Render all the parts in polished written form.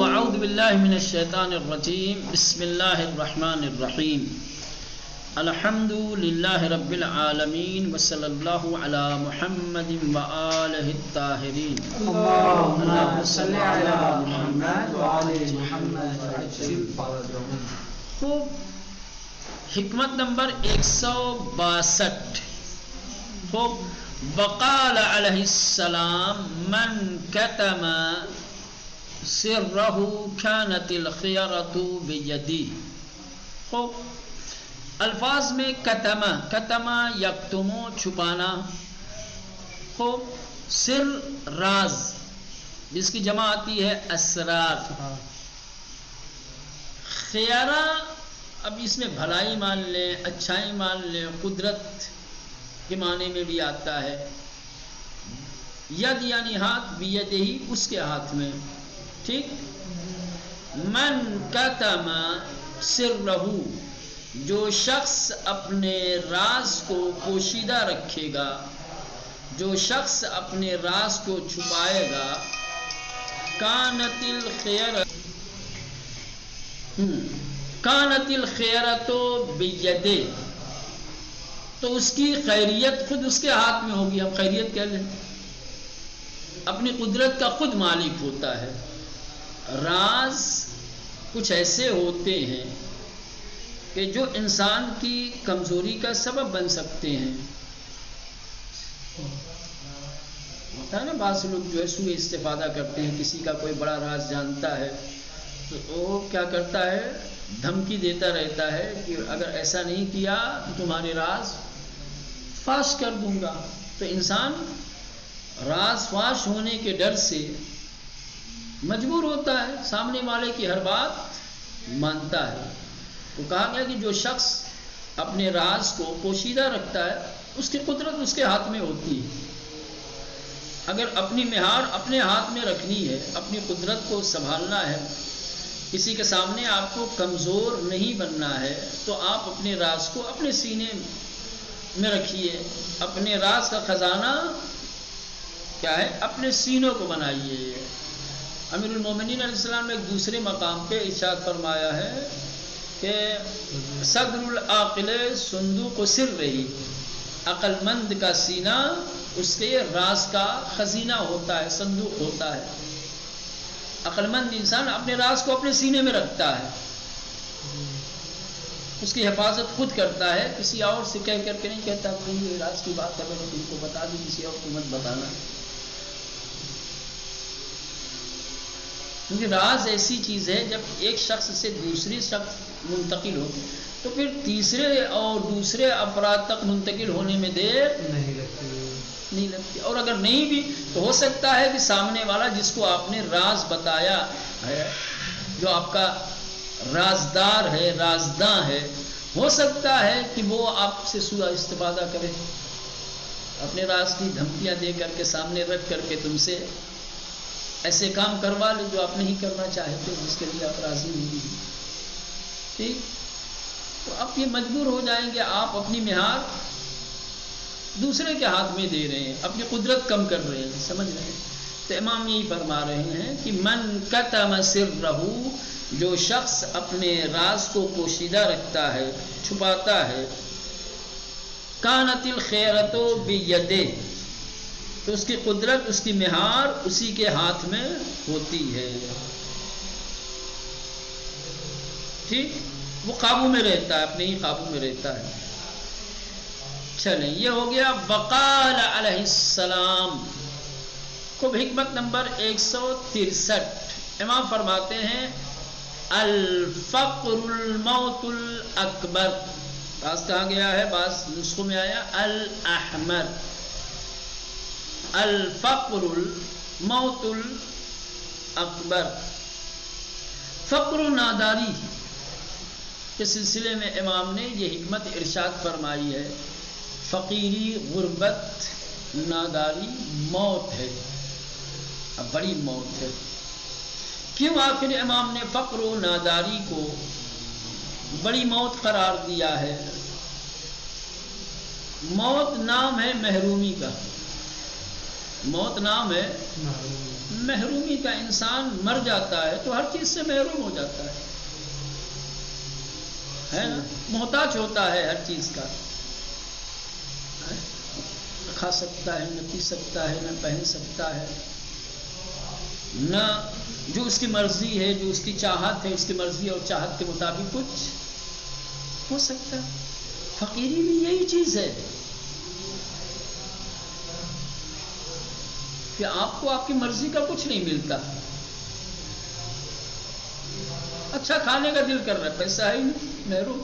اعوذ باللہ من الشیطان الرجیم بسم اللہ الرحمن الرحیم الحمد للہ رب العالمین وصلی اللہ علی محمد وآلہ الطاہرین اللہم صل علی محمد وآل محمد. خوب. حکمت نمبر 162. خوب. وقال علیہ السلام من کتم سرہ کانت الخیرۃ بیدی. خوب. الفاظ میں کتما یکتمو چھپانا. خوب. سر راز جس کی جمع آتی ہے اسرار. خیرہ اب اس میں بھلائی مان لیں، اچھائی مان لیں، قدرت کے معنی میں بھی آتا ہے. ید یعنی ہاتھ، بید ہی اس کے ہاتھ میں. ٹھیک. من کتم سرہ جو شخص اپنے راز کو پوشیدہ رکھے گا، جو شخص اپنے راز کو چھپائے گا، کانت الخیرۃ بیدہ، تو اس کی خیریت خود اس کے ہاتھ میں ہوگی. اب خیریت کہہ لیں، اپنی قدرت کا خود مالک ہوتا ہے. راز کچھ ایسے ہوتے ہیں کہ جو انسان کی کمزوری کا سبب بن سکتے ہیں. ہوتا ہے نا، بعض لوگ جو ہے سوء استفادہ کرتے ہیں. کسی کا کوئی بڑا راز جانتا ہے تو وہ کیا کرتا ہے، دھمکی دیتا رہتا ہے کہ اگر ایسا نہیں کیا تو تمہارے راز فاش کر دوں گا. تو انسان راز فاش ہونے کے ڈر سے مجبور ہوتا ہے، سامنے والے کی ہر بات مانتا ہے. تو کہا گیا کہ جو شخص اپنے راز کو پوشیدہ رکھتا ہے اس کی قدرت اس کے ہاتھ میں ہوتی ہے. اگر اپنی مہار اپنے ہاتھ میں رکھنی ہے، اپنی قدرت کو سنبھالنا ہے، کسی کے سامنے آپ کو کمزور نہیں بننا ہے، تو آپ اپنے راز کو اپنے سینے میں رکھیے. اپنے راز کا خزانہ کیا ہے، اپنے سینوں کو بنائیے. امیر المومنین علیہ السلام نے ایک دوسرے مقام پہ ارشاد فرمایا ہے کہ صدر العاقل صندوق سر رہی، عقل مند کا سینہ اس کے راز کا خزینہ ہوتا ہے، صندوق ہوتا ہے. عقل مند انسان اپنے راز کو اپنے سینے میں رکھتا ہے، اس کی حفاظت خود کرتا ہے. کسی اور سے کہہ کر کے نہیں کہتا کہ یہ راز کی بات اگر تم کو بتا دی، کسی اور کو مت بتانا. کیونکہ راز ایسی چیز ہے جب ایک شخص سے دوسرے شخص منتقل ہو تو پھر تیسرے اور دوسرے افراد تک منتقل ہونے میں دیر نہیں لگتی. اور اگر نہیں بھی تو ہو سکتا ہے کہ سامنے والا جس کو آپ نے راز بتایا ہے، جو آپ کا رازدار ہے، رازداں ہے، ہو سکتا ہے کہ وہ آپ سے سوء استفادہ کرے، اپنے راز کی دھمکیاں دے کر کے سامنے رکھ کر کے تم سے ایسے کام کروا لے جو آپ نہیں کرنا چاہتے، جس کے لیے آپ راضی نہیں ہیں. ٹھیک. تو آپ یہ مجبور ہو جائیں گے، آپ اپنی مہار دوسرے کے ہاتھ میں دے رہے ہیں، اپنی قدرت کم کر رہے ہیں. سمجھ رہے ہیں؟ تو امام یہی فرما رہے ہیں کہ من کتم سرہ جو شخص اپنے راز کو پوشیدہ رکھتا ہے، چھپاتا ہے، کانت الخیرۃ بیدہ، تو اس کی قدرت، اس کی مہار اسی کے ہاتھ میں ہوتی ہے. ٹھیک. وہ قابو میں رہتا ہے، اپنے ہی قابو میں رہتا ہے. چلیں، یہ ہو گیا وقال علیہ السلام. خوب. حکمت نمبر 163. امام فرماتے ہیں الفقر الموت الاکبر. بعض کہا گیا ہے، بعض نسخوں میں آیا الاحمر. الفقر الموت الاکبر. فقر و ناداری کے سلسلے میں امام نے یہ حکمت ارشاد فرمائی ہے. فقیری، غربت، ناداری موت ہے، اب بڑی موت ہے. کیوں آخر امام نے فقر و ناداری کو بڑی موت قرار دیا ہے؟ موت نام ہے محرومی کا، موت نام ہے محرومی کا انسان مر جاتا ہے تو ہر چیز سے محروم ہو جاتا ہے نا، محتاج ہوتا ہے ہر چیز کا، نہ کھا سکتا ہے، نہ پی سکتا ہے، نہ پہن سکتا ہے، نہ جو اس کی مرضی ہے، جو اس کی چاہت ہے، اس کی مرضی اور چاہت کے مطابق کچھ ہو سکتا ہے۔ فقیری بھی یہی چیز ہے کہ آپ کو آپ کی مرضی کا کچھ نہیں ملتا، اچھا کھانے کا دل کر رہا ہے، پیسہ ہے ہی نہیں، محروم۔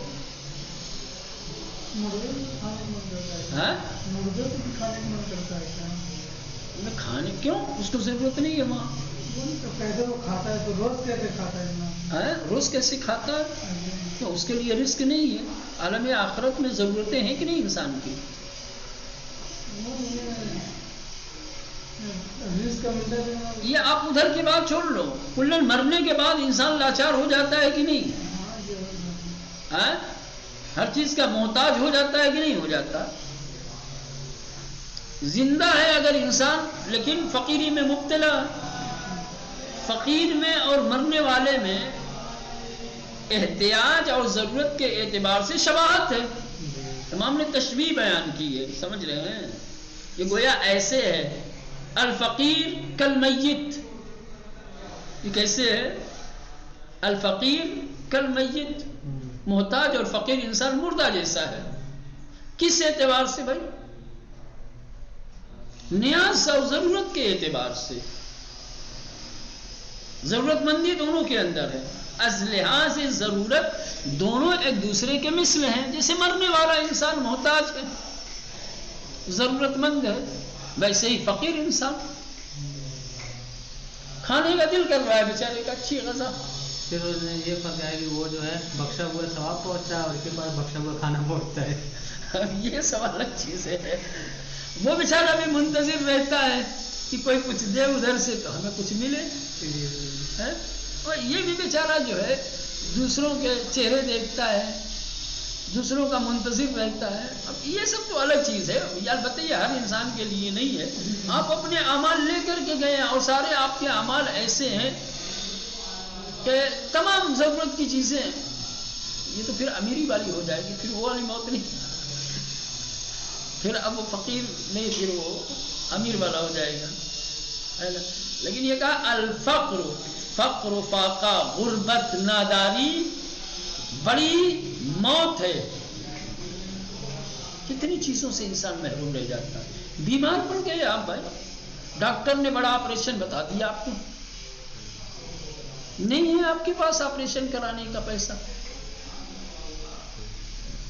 کھانے کیوں؟ اس کو ضرورت نہیں ہے وہاں، روز کیسے کھاتا ہے؟ تو اس کے لیے رزق نہیں ہے۔ عالم آخرت میں ضرورتیں ہیں کہ نہیں انسان کی؟ یہ آپ ادھر کی بات چھوڑ لو، کلن مرنے کے بعد انسان لاچار ہو جاتا ہے کہ نہیں؟ ہر چیز کا محتاج ہو جاتا ہے کہ نہیں ہو جاتا؟ زندہ ہے اگر انسان لیکن فقیری میں مبتلا، فقیر میں اور مرنے والے میں احتیاج اور ضرورت کے اعتبار سے شباہت ہے۔ امام نے تشبیہ بیان کی ہے، سمجھ رہے ہیں؟ یہ گویا ایسے ہے، الفقیر کالمیت، یہ کیسے ہے؟ الفقیر کالمیت، محتاج اور فقیر انسان مردہ جیسا ہے۔ کس اعتبار سے بھائی؟ نیاز اور ضرورت کے اعتبار سے، ضرورت مندی دونوں کے اندر ہے، از لحاظ ضرورت دونوں ایک دوسرے کے مثل ہیں۔ جیسے مرنے والا انسان محتاج ہے، ضرورت مند ہے، ویسے ہی فقیر انسان کھانے کا دل کر رہا ہے بیچارے کا، اچھی غذا۔ پھر یہ فرق ہے کہ وہ جو ہے بخشا ہوا ثواب پہنچتا ہے اور اس کے پاس بخشا ہوا کھانا پہنچتا ہے۔ یہ سوال الگ چیز ہے، وہ بیچارہ بھی منتظر رہتا ہے کہ کوئی کچھ دے ادھر سے تو ہمیں کچھ ملے، اور یہ بھی بیچارہ جو ہے دوسروں کے چہرے دیکھتا ہے، دوسروں کا منتظر رہتا ہے۔ اب یہ سب تو الگ چیز ہے، البتہ یہ ہر انسان کے لیے نہیں ہے۔ آپ اپنے اعمال لے کر کے گئے اور سارے آپ کے اعمال ایسے ہیں کہ تمام ضرورت کی چیزیں، یہ تو پھر امیری والی ہو جائے گی، پھر وہ والی موت نہیں، پھر اب وہ فقیر نہیں، پھر وہ امیر والا ہو جائے گا۔ لیکن یہ کہا الفقر، فقر و فاقہ، غربت، ناداری بڑی موت ہے۔ کتنی چیزوں سے انسان محروم رہ جاتا ہے۔ بیمار پڑ گئے آپ بھائی، ڈاکٹر نے بڑا آپریشن بتا دیا آپ کو، نہیں ہے آپ کے پاس آپریشن کرانے کا پیسہ،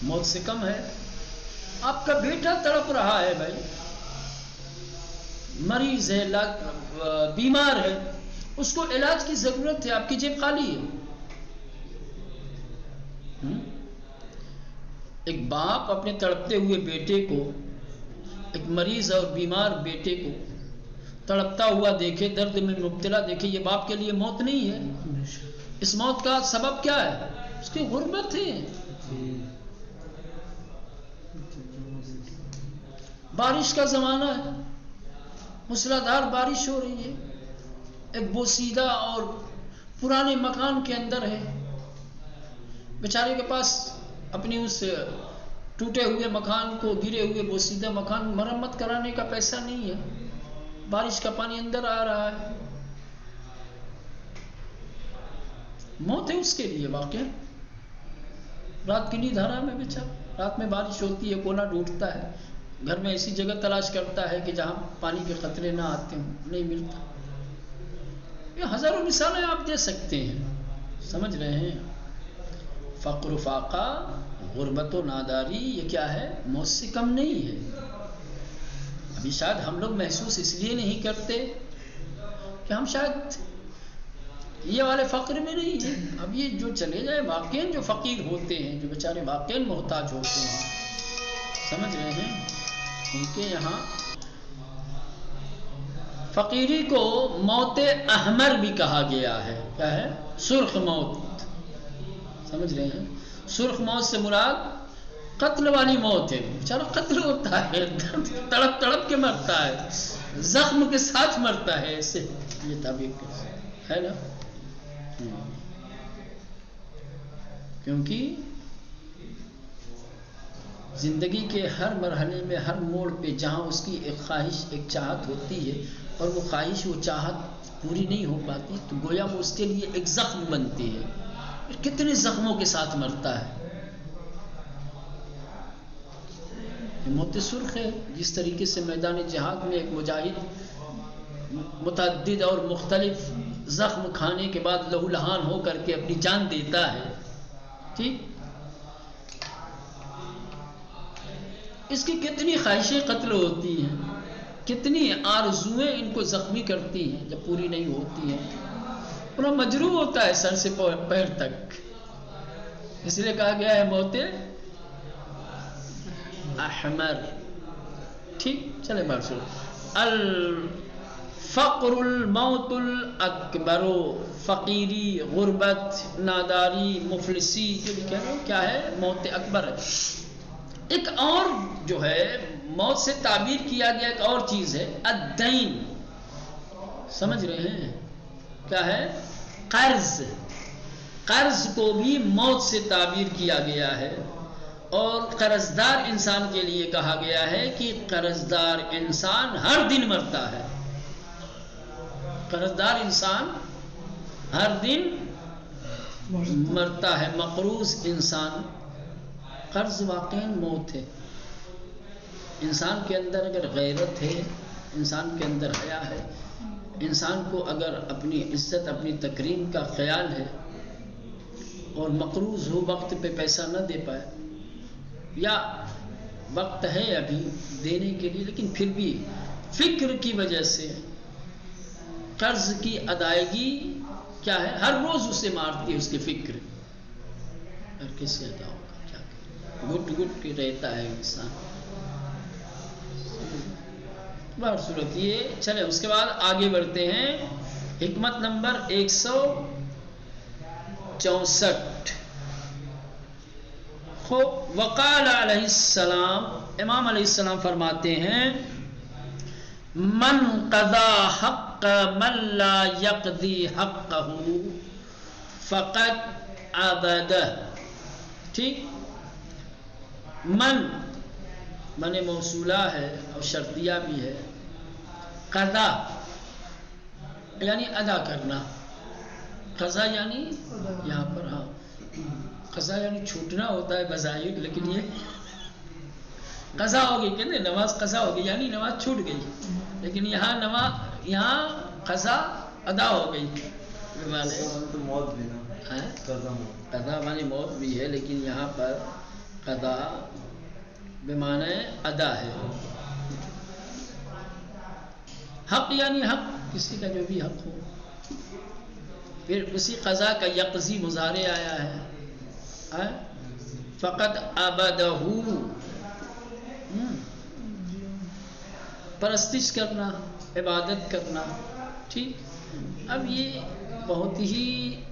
موت سے کم ہے۔ آپ کا بیٹا تڑپ رہا ہے بھائی، مریض ہے، بیمار ہے، اس کو علاج کی ضرورت ہے، آپ کی جیب خالی ہے۔ ایک باپ اپنے تڑپتے ہوئے بیٹے کو، ایک مریض اور بیمار بیٹے کو تڑپتا ہوا دیکھے، درد میں مبتلا دیکھے، یہ باپ کے لیے موت نہیں ہے؟ اس موت کا سبب کیا ہے؟ اس کی غربت ہے۔ بارش کا زمانہ ہے، موسلادھار بارش ہو رہی ہے، ایک بوسیدہ اور پرانے مکان کے اندر ہے، بیچارے کے پاس اپنی اس ٹوٹے ہوئے مکان کو، گرے ہوئے بوسیدہ مکان مرمت کرانے کا پیسہ نہیں ہے، بارش کا پانی اندر آ رہا ہے، موت ہے اس کے لیے واقع۔ رات کی نیند حرام ہے بیچارہ، رات میں بارش ہوتی ہے، کونا ڈوبتا ہے، گھر میں ایسی جگہ تلاش کرتا ہے کہ جہاں پانی کے قطرے نہ آتے ہوں، نہیں ملتا۔ یہ ہزاروں مثالیں آپ دے سکتے ہیں، سمجھ رہے ہیں؟ فقر و فاقہ، غربت و ناداری، یہ کیا ہے؟ موت سے کم نہیں ہے۔ ابھی شاید ہم لوگ محسوس اس لیے نہیں کرتے کہ ہم شاید یہ والے فقر میں نہیں ہیں۔ اب یہ جو چلے جائیں، واقعی جو فقیر ہوتے ہیں، جو بیچارے واقعی محتاج ہوتے ہیں، سمجھ رہے ہیں، ان کے یہاں فقیری کو موت احمر بھی کہا گیا ہے۔ کیا ہے؟ سرخ موت، سمجھ رہے ہیں؟ سرخ موت سے مراد قتل والی موت ہے، بیچارہ قتل ہوتا ہے، تڑپ تڑپ کے مرتا ہے، زخم کے ساتھ مرتا ہے، ایسے یہ تعبیر ہے نا، کیونکہ زندگی کے ہر مرحلے میں، ہر موڑ پہ جہاں اس کی ایک خواہش، ایک چاہت ہوتی ہے اور وہ خواہش، وہ چاہت پوری نہیں ہو پاتی، تو گویا وہ اس کے لیے ایک زخم بنتی ہے، کتنے زخموں کے ساتھ مرتا ہے۔ موت سرخ ہے، جس طریقے سے میدان جہاد میں ایک مجاہد متعدد اور مختلف زخم کھانے کے بعد لہو لہان ہو کر کے اپنی جان دیتا ہے، ٹھیک، اس کی کتنی خواہشیں قتل ہوتی ہیں، کتنی آرزوئیں ان کو زخمی کرتی ہیں، جب پوری نہیں ہوتی ہیں پورا مجروح ہوتا ہے سر سے پیر تک، اس لیے کہا گیا ہے موت احمر، ٹھیک۔ چلے بات سنو، الفقر الموت الاکبر، فقیری، غربت، ناداری، مفلسی، جو بھی کہہ رہے ہو کیا ہے، موت اکبر ہے۔ ایک اور جو ہے موت سے تعبیر کیا گیا ایک اور چیز ہے الدین، سمجھ رہے ہیں کیا ہے، قرض، قرض کو بھی موت سے تعبیر کیا گیا ہے، اور قرضدار انسان کے لیے کہا گیا ہے کہ قرضدار انسان ہر دن مرتا ہے، قرضدار انسان ہر دن مرتا ہے، مقروض انسان، قرض واقعی موت ہے۔ انسان کے اندر اگر غیرت ہے، انسان کے اندر حیا ہے، انسان کو اگر اپنی عزت، اپنی تکریم کا خیال ہے اور مقروض ہو، وقت پہ پیسہ نہ دے پائے، یا وقت ہے ابھی دینے کے لیے لیکن پھر بھی فکر کی وجہ سے قرض کی ادائیگی کیا ہے، ہر روز اسے مارتی ہے اس کی فکر، ہر کس سے ادا ہوگا، کیا کرے، گٹ گٹ کے رہتا ہے انسان، بہت صورت یہ۔ چلے اس کے بعد آگے بڑھتے ہیں، حکمت نمبر 164۔ وقال علیہ السلام، امام علیہ السلام فرماتے ہیں، من قضا حق من لا یقضی حقہ فقد عبدہ، ٹھیک، من موصولہ ہے اور شرطیہ بھی ہے، قضا یعنی ادا کرنا، قضا یعنی یہاں پر، ہاں قضا یعنی چھوٹنا ہوتا ہے بظاہر، لیکن یہ قضا ہو گئی، کہتے ہیں نماز قضا ہو گئی یعنی نماز چھوٹ گئی، لیکن یہاں قضا ادا ہو گئی، قضا معنی موت بھی ہے، لیکن یہاں پر قضا بمعنی ادا ہے، حق یعنی حق، کسی کا جو بھی حق ہو، پھر اسی قضا کا یقضی مضارع آیا ہے، فقط عبدہ، پرستش کرنا، عبادت کرنا، ٹھیک۔ اب یہ بہت ہی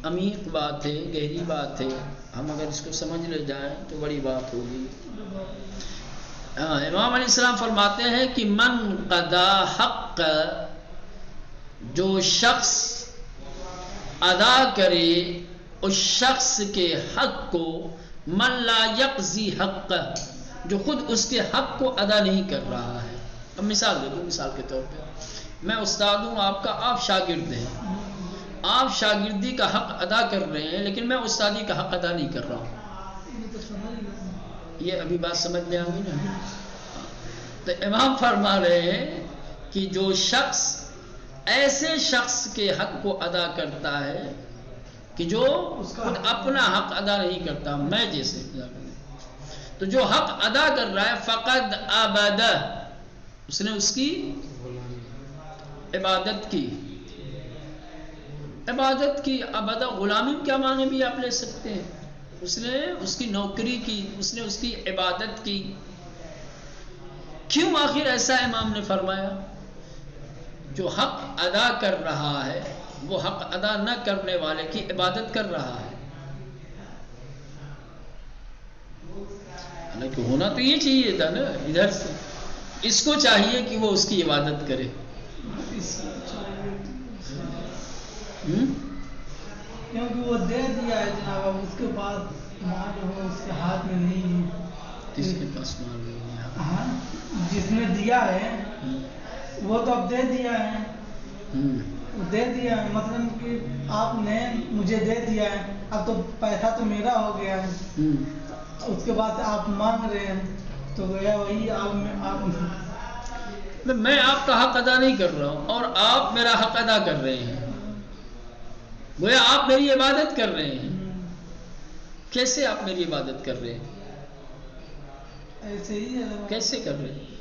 عمیق بات ہے، گہری بات ہے، ہم اگر اس کو سمجھ لے جائیں تو بڑی بات ہوگی۔ امام علیہ السلام فرماتے ہیں کہ من قضا حق، جو شخص ادا کرے اس شخص کے حق کو، من لا یقضی حق، جو خود اس کے حق کو ادا نہیں کر رہا ہے۔ اب مثال دے دوں، مثال کے طور پہ میں استاد ہوں آپ کا، آپ شاگرد ہیں، آپ شاگردی کا حق ادا کر رہے ہیں لیکن میں استادی کا حق ادا نہیں کر رہا ہوں، یہ ابھی بات سمجھ میں آ گئی نا؟ تو امام فرما رہے ہیں کہ جو شخص ایسے شخص کے حق کو ادا کرتا ہے کہ جو خود اپنا حق ادا نہیں کرتا، میں جیسے ادا کرتا، تو جو حق ادا کر رہا ہے فقد عبدہ، اس نے اس کی عبادت کی، عبادت کی، عبادہ غلامی کیا معنی بھی آپ لے سکتے ہیں، اس نے اس کی نوکری کی، اس نے اس کی عبادت کی۔ کیوں آخر ایسا امام نے فرمایا؟ جو حق ادا کر رہا ہے وہ حق ادا نہ کرنے والے کی عبادت کر رہا ہے، حالانکہ ہونا تو یہ چاہیے تھا نا، ادھر سے اس کو چاہیے کہ وہ اس کی عبادت کرے، کیونکہ وہ دے دیا ہے جناب، اب اس کے بعد مال ہو اس کے ہاتھ میں نہیں ہے. کس کے پاس مال نہیں ہے؟ ہاں جس نے دیا ہے وہ تو اب دے دیا ہے. دے دیا ہے مطلب کہ آپ نے مجھے دے دیا ہے، اب تو پیسہ تو میرا ہو گیا ہے. اس کے بعد آپ مانگ رہے ہیں تو گویا وہی آپ میں آپ کا حق ادا نہیں کر رہا ہوں اور آپ میرا حق ادا کر رہے ہیں. گویا آپ میری عبادت کر رہے ہیں. کیسے آپ میری عبادت کر رہے ہیں؟ ایسے ہی ہے. کیسے کر رہے ہیں؟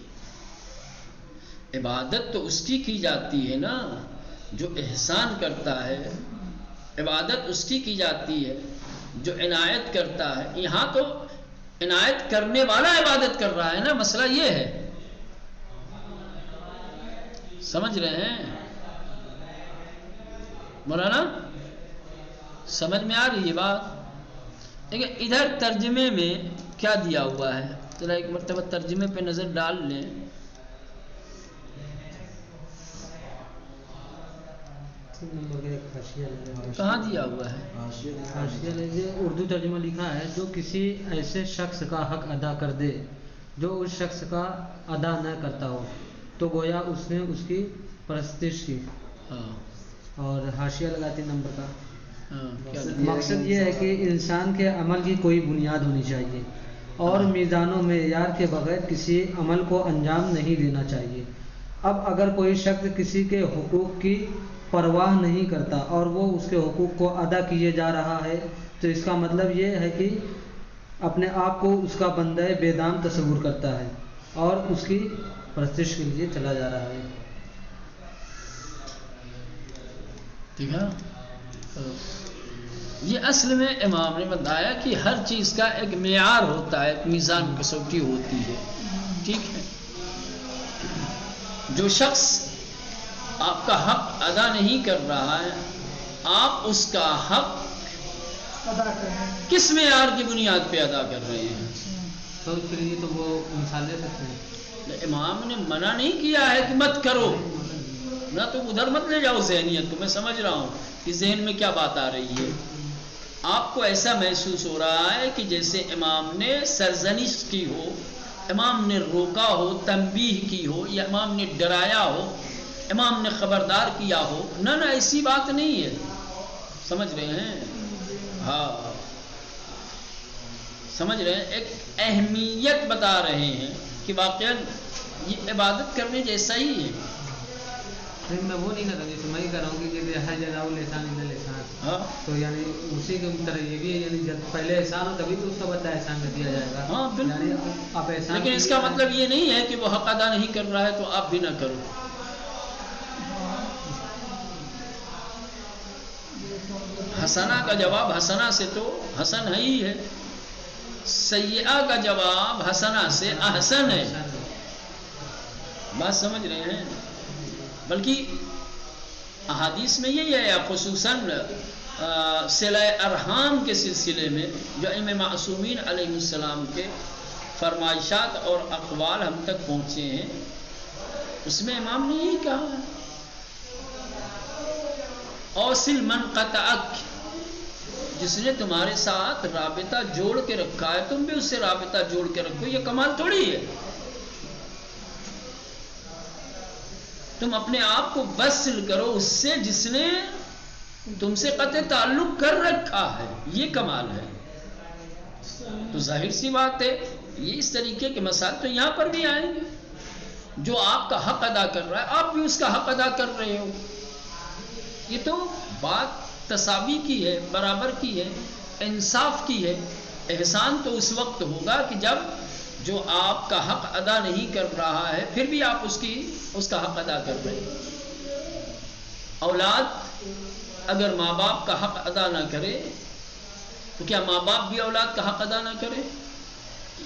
عبادت تو اس کی جاتی ہے نا جو احسان کرتا ہے. عبادت اس کی جاتی ہے جو عنایت کرتا ہے. یہاں تو عنایت کرنے والا عبادت کر رہا ہے نا، مسئلہ یہ ہے. سمجھ رہے ہیں مولانا؟ سمجھ میں آ رہی ہے بات؟ لیکن ادھر ترجمے میں کیا دیا ہوا ہے، ذرا ایک مرتبہ ترجمے پہ نظر ڈال لیں. کہاں دیا ہوا ہے؟ اردو ترجمہ لکھا ہے، جو کسی ایسے شخص کا حق ادا کر دے جو اس شخص کا ادا نہ کرتا ہو تو گویا اس نے اس کی پرستش کی. اور حاشیہ لگاتے نمبر کا مقصد یہ ہے کہ انسان کے عمل کی کوئی بنیاد ہونی چاہیے اور میزان و معیار کے بغیر کسی عمل کو انجام نہیں دینا چاہیے. اب اگر کوئی شخص کسی کے حقوق کی پرواہ نہیں کرتا اور وہ اس کے حقوق کو ادا کیے جا رہا ہے تو اس کا مطلب یہ ہے کہ اپنے آپ کو اس کا بندہ بے دام تصور کرتا ہے اور اس کی پرستش کے لیے چلا جا رہا ہے. ٹھیک ہے. یہ اصل میں امام نے بتایا کہ ہر چیز کا ایک معیار ہوتا ہے، ایک میزان کسوٹی ہوتی ہے. ٹھیک ہے. جو شخص آپ کا حق ادا نہیں کر رہا ہے، آپ اس کا حق کس معیار کی بنیاد پہ ادا کر رہے ہیں؟ تو اس کے لیے تو وہ مثال دے سکتے ہیں. امام نے منع نہیں کیا ہے کہ مت کرو نہ، تو ادھر مت لے جاؤ ذہنیت کو. میں سمجھ رہا ہوں کہ ذہن میں کیا بات آ رہی ہے. آپ کو ایسا محسوس ہو رہا ہے کہ جیسے امام نے سرزنش کی ہو، امام نے روکا ہو، تنبیہ کی ہو، یا امام نے ڈرایا ہو، امام نے خبردار کیا ہو. نہ ایسی بات نہیں ہے. سمجھ رہے ہیں؟ ہاں سمجھ رہے ہیں. ایک اہمیت بتا رہے ہیں کہ واقعا یہ عبادت کرنے جیسا ہی ہے. میں وہ نہیں کہتا، جیسے میں ہی کہہ رہا ہوں کہ جیسے ہر جگہ لسان اندر لسان، تو یعنی اسی کے طرح یہ بھی ہے، یعنی جب پہلے احسان ہو تبھی تو اس کا بدلہ احسان کر دیا جائے گا. ہاں بالکل. یعنی آپ احسان، لیکن اس کا مطلب یہ نہیں ہے کہ وہ حق ادا نہیں کر رہا ہے تو آپ بھی نہ کرو. حسنہ کا جواب حسنہ سے تو حسن ہے ہی ہے، سیئہ کا جواب حسنہ سے احسن ہے. بات سمجھ رہے ہیں؟ بلکہ احادیث میں یہی ہے، خصوصاً صلہ ارحام کے سلسلے میں جو ائمہ معصومین علیہ السلام کے فرمائشات اور اقوال ہم تک پہنچے ہیں، اس میں امام نے یہی کہا ہے، اوصل من قطعک، جس نے تمہارے ساتھ رابطہ جوڑ کے رکھا ہے تم بھی اس سے رابطہ جوڑ کے رکھو. یہ کمال تھوڑی ہے تم اپنے آپ کو وصل کرو اس سے جس نے تم سے قطع تعلق کر رکھا ہے. یہ کمال ہے. تو ظاہر سی بات ہے یہ اس طریقے کے مسائل تو یہاں پر بھی آئیں گے. جو آپ کا حق ادا کر رہا ہے آپ بھی اس کا حق ادا کر رہے ہو. یہ تو بات تساوی کی ہے، برابر کی ہے، انصاف کی ہے. احسان تو اس وقت ہوگا کہ جب جو آپ کا حق ادا نہیں کر رہا ہے پھر بھی آپ اس کا حق ادا کر رہے ہیں. اولاد اگر ماں باپ کا حق ادا نہ کرے تو کیا ماں باپ بھی اولاد کا حق ادا نہ کرے؟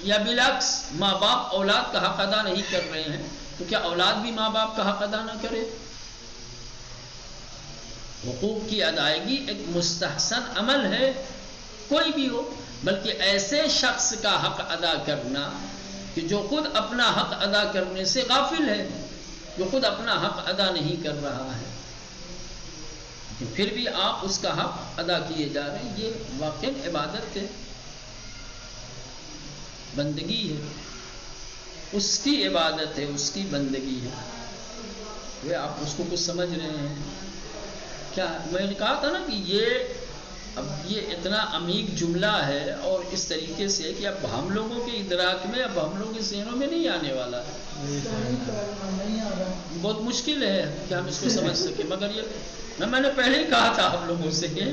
یا بالعکس ماں باپ اولاد کا حق ادا نہیں کر رہے ہیں تو کیا اولاد بھی ماں باپ کا حق ادا نہ کرے؟ حقوق کی ادائیگی ایک مستحسن عمل ہے، کوئی بھی ہو، بلکہ ایسے شخص کا حق ادا کرنا کہ جو خود اپنا حق ادا کرنے سے غافل ہے، جو خود اپنا حق ادا نہیں کر رہا ہے. پھر بھی آپ اس کا حق ادا کیے جا رہے ہیں، یہ واقعی عبادت ہے، بندگی ہے، اس کی عبادت ہے، اس کی بندگی ہے۔ وہ آپ اس کو کچھ سمجھ رہے ہیں کیا؟ میں نے کہا تھا نا کہ یہ اتنا عمیق جملہ ہے اور اس طریقے سے کہ اب ہم لوگوں کے ادراک میں، اب ہم لوگوں کے ذہنوں میں نہیں آنے والا ہے، بہت مشکل ہے کہ ہم اس کو سمجھ سکیں۔ مگر یہ میں نے پہلے ہی کہا تھا ہم لوگوں سے کہ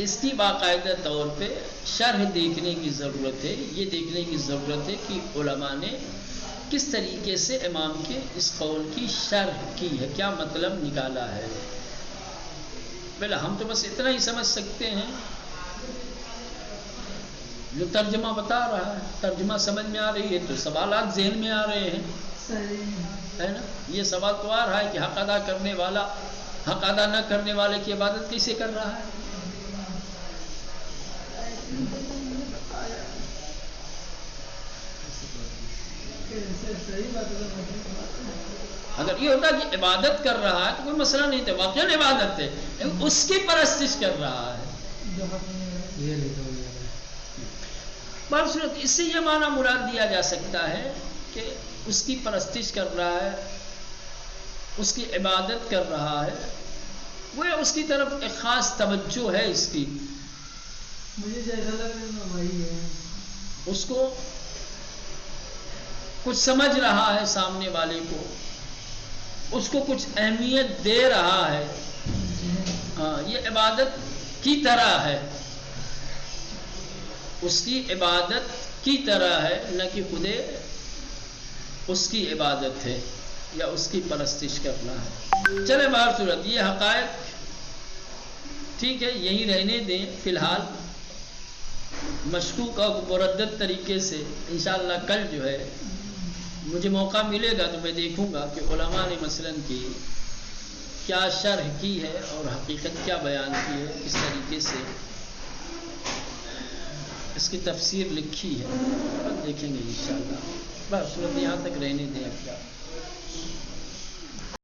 اس کی باقاعدہ طور پہ شرح دیکھنے کی ضرورت ہے، یہ دیکھنے کی ضرورت ہے کہ علماء نے کس طریقے سے امام کے اس قول کی شرح کی ہے، کیا مطلب نکالا ہے۔ پہلے ہم تو بس اتنا ہی سمجھ سکتے ہیں جو ترجمہ بتا رہا ہے، ترجمہ سمجھ میں آ رہی ہے تو سوالات ذہن میں آ رہے ہیں، ہے نا؟ یہ سوال تو آ رہا ہے کہ حق ادا کرنے والا حق ادا نہ کرنے والے کی عبادت کیسے کر رہا ہے؟ اگر یہ ہوتا کہ عبادت کر رہا ہے تو کوئی مسئلہ نہیں تھا، واقعی عبادت ہے، اس کی پرستش کر رہا ہے۔ اس سے یہ معنی مراد دیا جا سکتا ہے کہ اس کی پرستش کر رہا ہے، اس کی عبادت کر رہا ہے، وہ اس کی طرف ایک خاص توجہ ہے، اس کی مجھے جیسا لگ رہا وہی ہے، اس کو کچھ سمجھ رہا ہے، سامنے والے کو اس کو کچھ اہمیت دے رہا ہے، ہاں یہ عبادت کی طرح ہے، اس کی عبادت کی طرح ہے، نہ کہ خود اس کی عبادت ہے یا اس کی پرستش کرنا ہے۔ چلے بہر صورت یہ حقائق ٹھیک ہے، یہیں رہنے دیں فی الحال، مشکوک اور مردد طریقے سے انشاءاللہ کل جو ہے مجھے موقع ملے گا تو میں دیکھوں گا کہ علماء نے مثلاً کی کیا شرح کی ہے اور حقیقت کیا بیان کی ہے، کس طریقے سے اس کی تفسیر لکھی ہے، دیکھیں گے انشاءاللہ۔ بس صورت یہاں تک رہنے دیں اب کیا